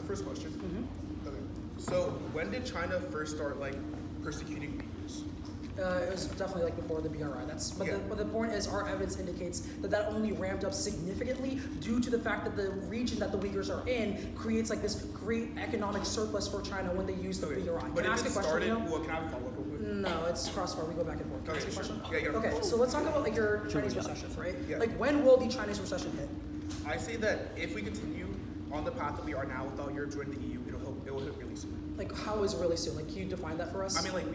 first question? Okay. So when did China first start like persecuting Uyghurs? It was definitely like before the BRI. But the point is, our evidence indicates that only ramped up significantly due to the fact that the region that the Uyghurs are in creates like this great economic surplus for China when they use the BRI. But Can I ask a question? Well, can I have a follow-up real quick? No, it's Crossfire. We go back and forth. Can I ask you a question? Yeah. Okay, so let's talk about like your Chinese recession, right? Yeah. Like when will the Chinese recession hit? I say that if we continue on the path that we are now without Europe joining the EU, it will hit really soon. Like how is really soon? Like can you define that for us? I mean, like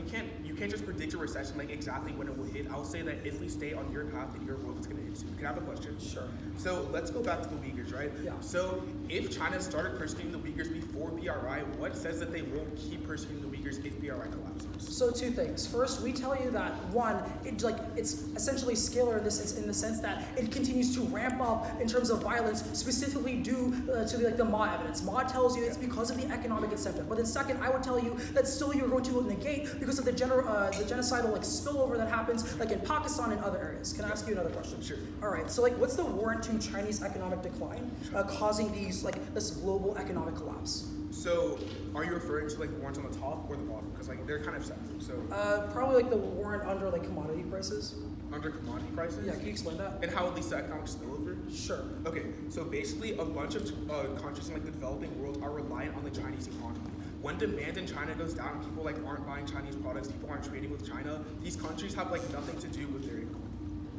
you can't just predict a recession like exactly when it will hit. I'll say that if we stay on your path in your world, it's gonna hit soon. Can I have a question? Sure. So let's go back to the Uyghurs, right? Yeah. So if China started persecuting the Uyghurs before BRI, what says that they won't keep persecuting the Uyghurs if BRI collapses? So two things. First, we tell you that one, it's essentially scalar in the sense that it continues to ramp up in terms of violence, specifically due to the Ma evidence. Ma tells you it's because of the economic incentive. But then second, I would tell you that still you're going to negate because of the genocidal like spillover that happens like in Pakistan and other areas. Can I ask you another question? Sure. All right. So like, what's the warrant to Chinese economic decline causing this global economic collapse? So are you referring to like the warrants on the top or the bottom? Because like they're kind of separate. So probably like the warrant under like commodity prices. Under commodity prices? Yeah, can you explain that? And how it leads to economic spillover? Sure. Okay, so basically a bunch of countries in like the developing world are reliant on the Chinese economy. When demand in China goes down, people like aren't buying Chinese products, people aren't trading with China, these countries have like nothing to do with their economy.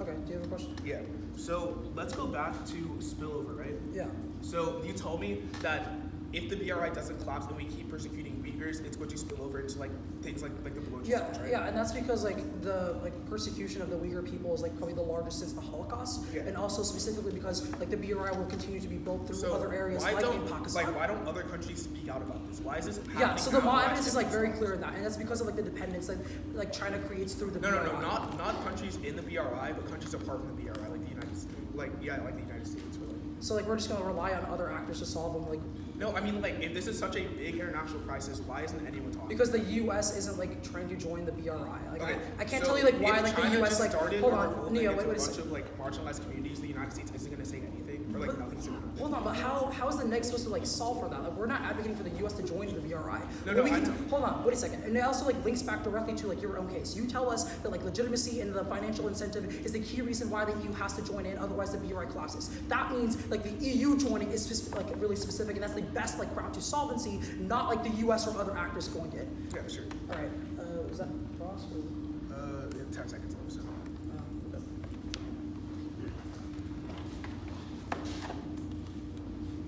Okay, do you have a question? Yeah, so let's go back to spillover, right? Yeah. So you told me that if the BRI doesn't collapse and we keep persecuting Uyghurs, it's going to spill over into like things like the Balochists, right? Yeah, and that's because like the persecution of the Uyghur people is like probably the largest since the Holocaust, and also specifically because like the BRI will continue to be built through other areas like in Pakistan. Like why don't other countries speak out about this? Why is this happening? Yeah, so the Ma evidence is like very clear in that, and that's because of like the dependence that like China creates through the BRI. No, not countries in the BRI, but countries apart from the BRI, like the United States, like the United States. Or like. So like we're just gonna rely on other actors to solve them, like. No, I mean like if this is such a big international crisis, why isn't anyone talking? Because the U.S. isn't like trying to join the BRI. Like okay, I can't tell you like why like the U.S. like hold on, Neo, wait a bunch of like marginalized communities. The United States isn't gonna say anything or like nothing's gonna happen. Hold on, but how is the neg supposed to like solve for that? Like we're not advocating for the U.S. to join the BRI. Hold on, wait a second. And it also like links back directly to like your own case. You tell us that like legitimacy and the financial incentive is the key reason why the EU has to join in, otherwise the BRI collapses. That means like the EU joining is like really specific, and that's the best like route to solvency, not like the U.S. or other actors going in. Yeah, sure. All right. Was that cross? Or? 10 seconds left. So.